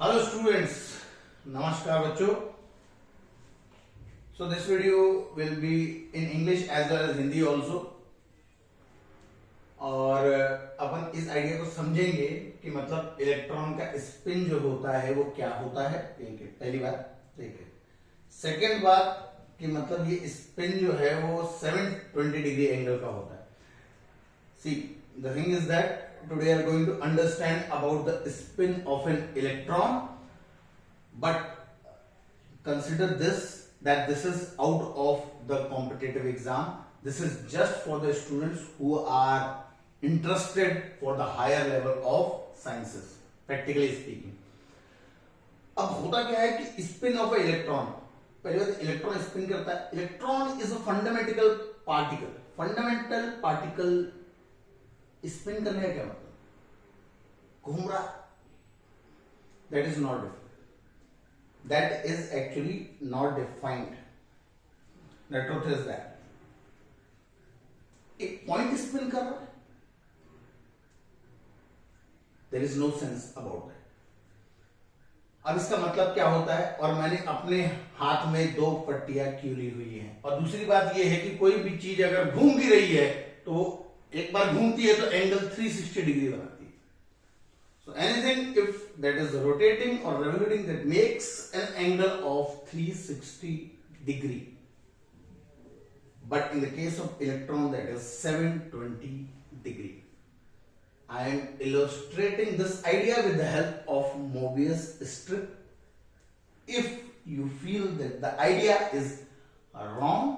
Hello students, नमस्कार बच्चों। So this video will be in English as well as Hindi also. और अपन इस आइडिया को समझेंगे कि मतलब इलेक्ट्रॉन का स्पिन जो होता है वो क्या होता है। ठीक है, पहली बात। ठीक है, सेकेंड बात कि मतलब ये स्पिन जो है वो 720 डिग्री एंगल का होता है। See the thing is that today we are going to understand about the spin of an electron, but consider this that this is out of the competitive exam. This is just for the students who are interested for the higher level of sciences, practically speaking. अब होता क्या है कि spin of a electron, पहले बात electron spin करता है। Electron is a fundamental particle. Fundamental particle spin करने का क्या मतलब? घूम रहा। That is not defined. That is actually not defined. The truth is that एक पॉइंट स्पिन कर रहा है, there is no sense about that. अब इसका मतलब क्या होता है? और मैंने अपने हाथ में दो पट्टियां क्यों ली हुई हैं। और दूसरी बात यह है कि कोई भी चीज अगर घूम भी रही है तो एक बार घूमती है तो एंगल 360 डिग्री बनाती है। So anything if that is rotating और revolving that makes an angle of 360 degree, but in the case of electron that is 720 degree. I am illustrating this idea with the help of Mobius strip. If you feel that the idea is wrong,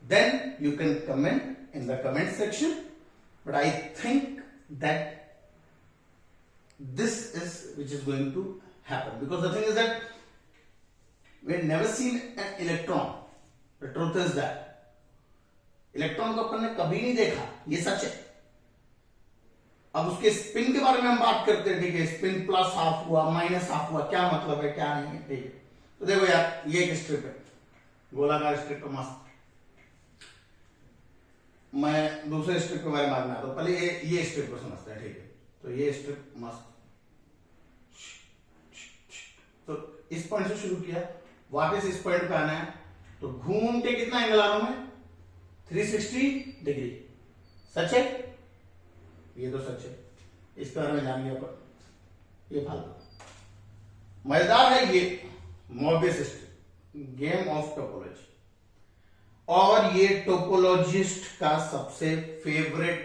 then you can comment in the comment section, but I think that this is which is going to happen, because the thing is that we have never seen an electron. The truth is that electron को अपन ने कभी नहीं देखा, ये सच है। अब उसके spin के बारे में हम बात करते हैं। ठीक है, स्पिन प्लस हाफ हुआ, माइनस हाफ हुआ, क्या मतलब है क्या नहीं है। ठीक है, तो देखो यार, ये एक स्ट्रिप है, गोलाकार स्ट्रिप है, मस्त। मैं दूसरे स्ट्रिप के बारे में बात करना, तो पहले ये स्ट्रिप को समझते हैं। ठीक है, तो ये स्ट्रिप मस्त, तो इस पॉइंट से शुरू किया, वापस इस पॉइंट पे आना है, तो घूम के कितना एंगल आ रहा हूं मैं? 360 डिग्री। सच है? ये तो सच है, इसके बारे में जान लिया। पर ये फालतू मजेदार है। ये मोबियस गेम ऑफ टोपोलॉजी, और ये टोपोलॉजिस्ट का सबसे फेवरेट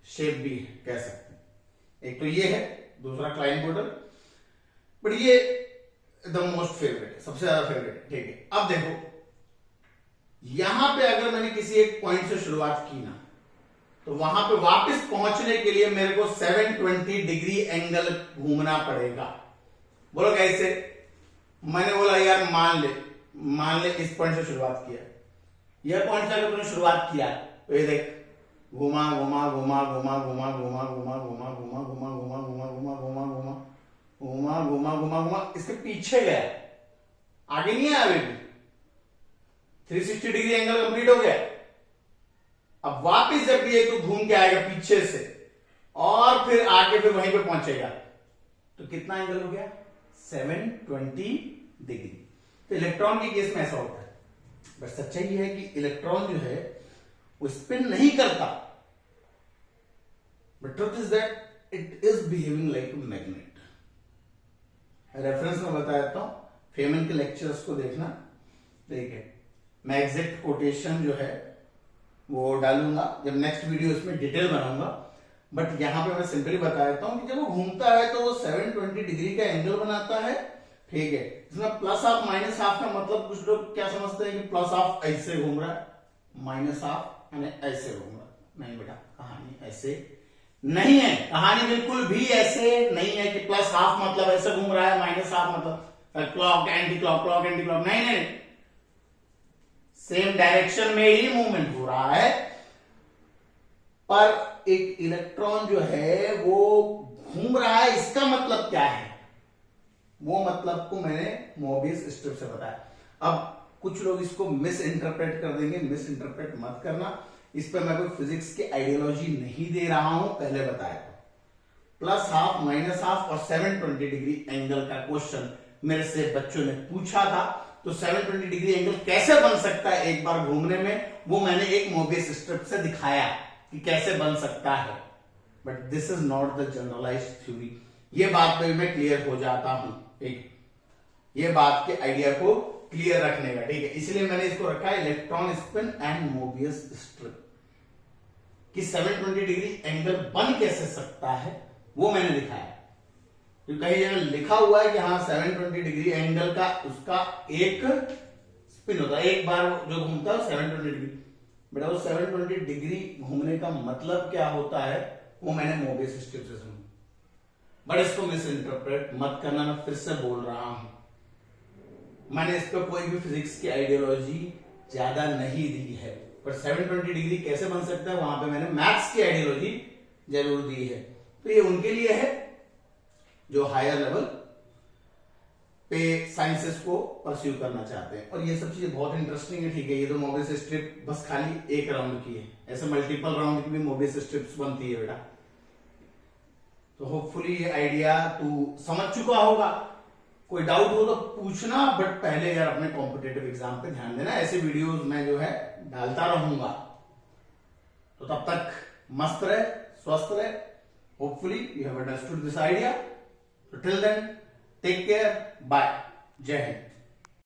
शेप भी है, कह सकते हैं। एक तो ये है, दूसरा क्लाइन बोर्डर, बट ये द मोस्ट फेवरेट है, सबसे ज्यादा फेवरेट। ठीक है, अब देखो यहां पे अगर मैंने किसी एक पॉइंट से शुरुआत की ना, तो वहां पे वापस पहुंचने के लिए मेरे को 720 डिग्री एंगल घूमना पड़ेगा। बोलो कैसे? मैंने बोला यार मान ले इस पॉइंट से शुरुआत किया, यह पॉइंट से अगर तुमने शुरुआत किया तो ये देख, घुमा घुमा घुमा घुमा घुमा घुमा घुमा घुमा घुमा घुमा घुमा घुमा घुमा घुमा घुमा घुमा घुमा घुमा घुमा, इसके पीछे गया, आगे नहीं आया। अभी 360 डिग्री एंगल कंप्लीट हो गया। अब वापिस जब भी तो घूम के आएगा पीछे से, और फिर आगे फिर वहीं पे पहुंचेगा, तो कितना एंगल हो गया? 720 डिग्री। तो इलेक्ट्रॉन के केस में ऐसा होता है, बट सच्चाई ये है कि इलेक्ट्रॉन जो है वो स्पिन नहीं करता, but truth is that it is behaving like a magnet. Reference में बता देता हूं, फेमन के लेक्चर्स को देखना। ठीक है, मैं एग्जैक्ट कोटेशन जो है वो डालूंगा जब नेक्स्ट वीडियो इसमें डिटेल बनाऊंगा, बट यहां पे मैं सिंपली बता देता हूं कि जब वो घूमता है तो वो 720 डिग्री का एंगल बनाता है। ठीक है, इसमें प्लस हाफ माइनस हाफ का मतलब कुछ लोग क्या समझते हैं कि प्लस हाफ ऐसे घूम रहा है, माइनस हाफ यानी ऐसे घूम रहा है। नहीं बेटा, कहानी ऐसे नहीं है। कहानी बिल्कुल भी ऐसे नहीं है कि प्लस हाफ मतलब ऐसे घूम रहा है, माइनस हाफ मतलब clock anti clock, clock anti clock. नहीं, सेम डायरेक्शन में ही मूवमेंट हो रहा है, पर एक इलेक्ट्रॉन जो है वो घूम रहा है। इसका मतलब क्या है? वो मतलब को मैंने मोबियस स्ट्रिप से बताया। अब कुछ लोग इसको मिस इंटरप्रेट कर देंगे, मिस इंटरप्रेट मत करना। इस पर मैं कोई फिजिक्स की आइडियोलॉजी नहीं दे रहा हूं, पहले बताया। प्लस हाफ, माइनस हाफ और 720 डिग्री एंगल का क्वेश्चन मेरे से बच्चों ने पूछा था। तो 720 डिग्री एंगल कैसे बन सकता है एक बार घूमने में, वो मैंने एक मोबियस स्ट्रिप से दिखाया कि कैसे बन सकता है। But this is not the generalised theory. ये बात पे मैं क्लियर हो जाता हूं, ठीक, ये बात के आइडिया को क्लियर रखने का, ठीक है। इसलिए मैंने इसको रखा है electron spin and Mobius strip. कि 720 डिग्री एंगल बन कैसे सकता है वो मैंने दिखाया। तो कहीं जगह लिखा हुआ है कि हाँ 720 डिग्री एंगल का उसका एक स्पिन होता है, एक बार जो घूमता है 720 डिग्री। बेटा वो 720 डिग्री घूमने का मतलब क्या होता है वो मैंने मोबियस स्ट्रिप से सुना। बट इसको मिस इंटरप्रेट मत करना, मैं फिर से बोल रहा हूं, मैंने इस पर कोई भी फिजिक्स की आइडियोलॉजी ज्यादा नहीं दी है। पर 720 डिग्री कैसे बन सकता है वहां पे मैंने मैथ्स की आइडियोलॉजी जरूर दी है। तो ये उनके लिए है जो हायर लेवल पे साइंसेस को परस्यू करना चाहते हैं। और ये सब चीजें बहुत इंटरेस्टिंग है, ठीक है। ये तो मोबियस स्ट्रिप बस खाली एक राउंड की है, ऐसे मल्टीपल राउंड की भी मोबियस स्ट्रिप्स बनती है बेटा। तो होपफुली ये आइडिया तू समझ चुका होगा। कोई डाउट हो तो पूछना, बट पहले यार अपने कॉम्पिटेटिव एग्जाम पे ध्यान देना। ऐसे वीडियोस मैं जो है डालता रहूंगा। तो तब तक मस्त रहे, स्वस्थ रहे। Hopefully you have understood this idea. So till then, take care. Bye. Jai Hind.